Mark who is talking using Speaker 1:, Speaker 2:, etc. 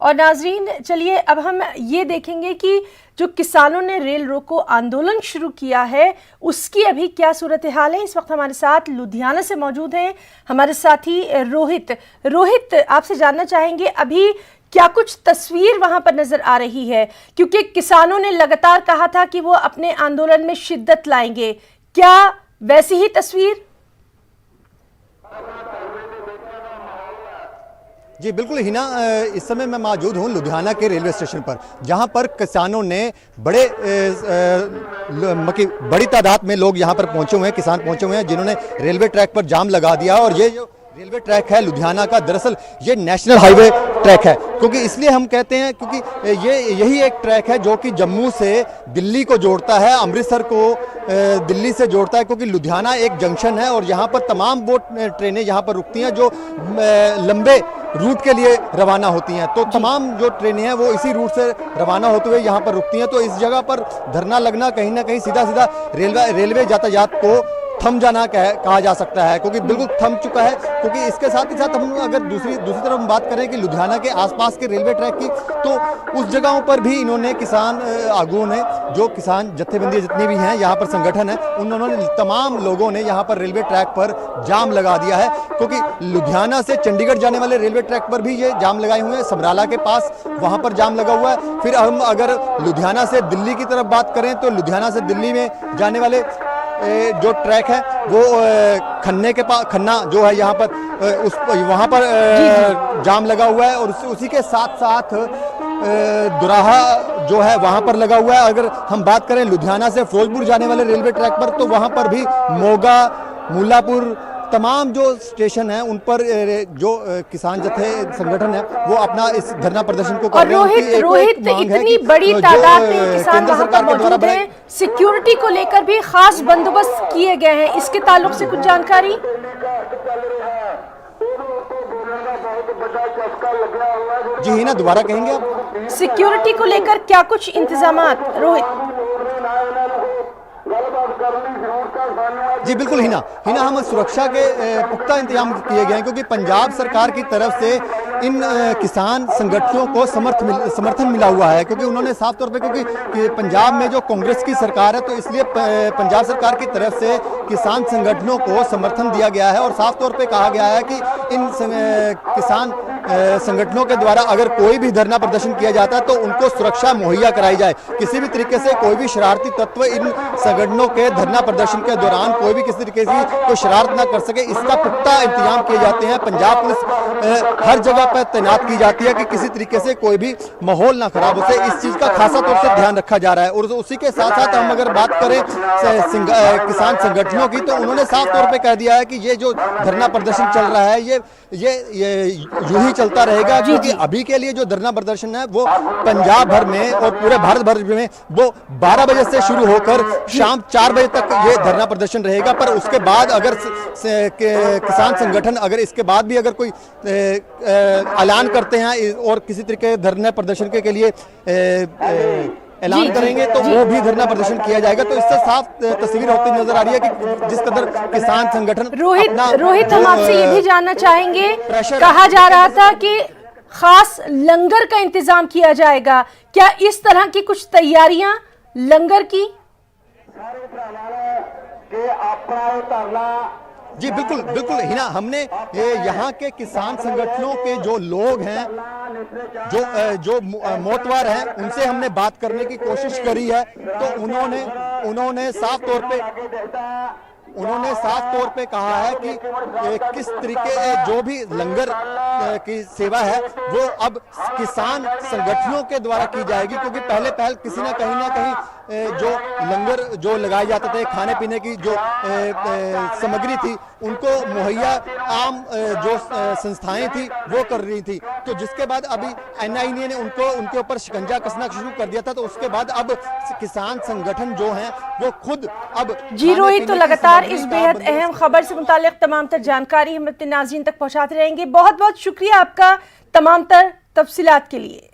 Speaker 1: और नाजरीन, चलिए अब हम ये देखेंगे कि जो किसानों ने रेल रोको आंदोलन शुरू किया है उसकी अभी क्या सूरत हाल है। इस वक्त हमारे साथ लुधियाना से मौजूद हैं हमारे साथी रोहित, आपसे जानना चाहेंगे अभी क्या कुछ तस्वीर वहां पर नजर आ रही है, क्योंकि किसानों ने लगातार कहा था कि वो अपने आंदोलन में शिद्दत लाएंगे, क्या वैसी ही तस्वीर?
Speaker 2: जी बिल्कुल हिना, इस समय मैं मौजूद हूँ लुधियाना के रेलवे स्टेशन पर, जहाँ पर किसानों ने बड़ी तादाद में लोग यहाँ पर पहुँचे हुए हैं, किसान पहुँचे हुए हैं जिन्होंने रेलवे ट्रैक पर जाम लगा दिया। और ये जो रेलवे ट्रैक है लुधियाना का, दरअसल ये नेशनल हाईवे ट्रैक है, क्योंकि इसलिए हम कहते हैं क्योंकि यही एक ट्रैक है जो कि जम्मू से दिल्ली को जोड़ता है, अमृतसर को दिल्ली से जोड़ता है, क्योंकि लुधियाना एक जंक्शन है और यहाँ पर तमाम वो ट्रेनें यहाँ पर रुकती हैं जो लंबे रूट के लिए रवाना होती हैं। तो तमाम जो ट्रेनें हैं वो इसी रूट से रवाना होते हुए यहाँ पर रुकती हैं। तो इस जगह पर धरना लगना कहीं ना कहीं सीधा सीधा रेलवे यातायात को थम जाना कहा जा सकता है, क्योंकि बिल्कुल थम चुका है। क्योंकि इसके साथ ही साथ हम अगर दूसरी तरफ हम बात करें कि लुधियाना के आसपास के रेलवे ट्रैक की, तो उस जगहों पर भी इन्होंने किसान आगुओं ने, जो किसान जत्थेबंदी जितनी भी हैं यहाँ पर संगठन है, उन्होंने तमाम लोगों ने यहाँ पर रेलवे ट्रैक पर जाम लगा दिया है। क्योंकि लुधियाना से चंडीगढ़ जाने वाले रेलवे ट्रैक पर भी ये जाम लगाए हुए हैं, समराला के पास वहाँ पर जाम लगा हुआ है। फिर हम अगर लुधियाना से दिल्ली की तरफ बात करें तो लुधियाना से दिल्ली में जाने वाले जो ट्रैक है वो खन्ने के पास, खन्ना जो है यहाँ पर वहाँ पर जाम लगा हुआ है। और उसी के साथ साथ दुराहा जो है वहाँ पर लगा हुआ है। अगर हम बात करें लुधियाना से फिरोजपुर जाने वाले रेलवे ट्रैक पर, तो वहाँ पर भी मोगा, मुल्लापुर, तमाम जो स्टेशन हैं उन पर जो किसान जत्थे संगठन है वो अपना इस धरना प्रदर्शन को कर रहे हैं।
Speaker 1: रोहित, इतनी बड़ी तादाद में किसान वहां पर मौजूद हैं, सिक्योरिटी को लेकर भी खास बंदोबस्त किए गए हैं, इसके ताल्लुक से कुछ जानकारी?
Speaker 2: जी हिना, दोबारा कहेंगे आप?
Speaker 1: सिक्योरिटी को लेकर क्या कुछ इंतजामात रोहित?
Speaker 2: जी बिल्कुल हिना, हम सुरक्षा के पुख्ता इंतजाम किए गए हैं, क्योंकि पंजाब सरकार की तरफ से इन किसान संगठनों को समर्थन मिला हुआ है। क्योंकि उन्होंने साफ तौर पे, क्योंकि पंजाब में जो कांग्रेस की सरकार है, तो इसलिए पंजाब सरकार की तरफ से किसान संगठनों को समर्थन दिया गया है। और साफ तौर पे कहा गया है कि इन किसान संगठनों के द्वारा अगर कोई भी धरना प्रदर्शन किया जाता है तो उनको सुरक्षा मुहैया कराई जाए। किसी भी तरीके से कोई भी शरारती तत्व इन संगठनों के धरना प्रदर्शन के दौरान कोई भी किसी तरीके से कोई शरारत ना कर सके, इसका पुख्ता इंतजाम किए जाते हैं। पंजाब पुलिस हर जगह पर तैनात की जाती है कि किसी तरीके से कोई भी माहौल ना खराब हो सके, इस चीज का खासा तौर से ध्यान रखा जा रहा है। और उसी के साथ साथ हम अगर बात करें किसान संगठनों की, तो उन्होंने साफ तौर पर कह दिया है कि ये जो धरना प्रदर्शन चल रहा है ये यूं ही चलता रहेगा, क्योंकि अभी के लिए जो धरना प्रदर्शन है वो पंजाब भर में और पूरे भारत भर में वो 12 बजे से शुरू होकर शाम 4 बजे तक ये धरना प्रदर्शन रहेगा। पर उसके बाद अगर किसान संगठन अगर इसके बाद भी अगर कोई ऐलान करते हैं और किसी तरीके के धरना प्रदर्शन के लिए ऐलान करेंगे तो वो भी धरना प्रदर्शन किया जाएगा। तो इससे साफ तस्वीर होती नजर आ रही है कि जिस कदर किसान संगठन।
Speaker 1: रोहित, हम आपसे ये भी जानना चाहेंगे, कहा जा रहा था कि खास लंगर का इंतजाम किया जाएगा, क्या इस तरह की कुछ तैयारियां लंगर की?
Speaker 2: जी बिल्कुल हिना, हमने यहाँ के किसान संगठनों के जो लोग हैं, जो मोतवार हैं, उनसे हमने बात करने की कोशिश करी है। तो उन्होंने साफ तौर पे कहा है कि किस तरीके जो भी लंगर की सेवा है वो अब किसान संगठनों के द्वारा की जाएगी। क्योंकि पहले किसी ना कहीं जो लंगर जो लगाए जाते थे, खाने पीने की जो सामग्री थी, उनको मुहैया आम जो संस्थाएं थी वो कर रही थी। तो जिसके बाद अभी NIA ने उनके ऊपर शिकंजा कसना शुरू कर दिया था। तो उसके बाद अब किसान संगठन जो हैं वो खुद अब।
Speaker 1: जी रोहित, तो लगातार इस बेहद अहम खबर से मुतालिक तमाम तर जानकारी हम अपने नाज़रीन तक पहुंचाते रहेंगे। बहुत बहुत शुक्रिया आपका तमाम तर तफसीलात के लिए।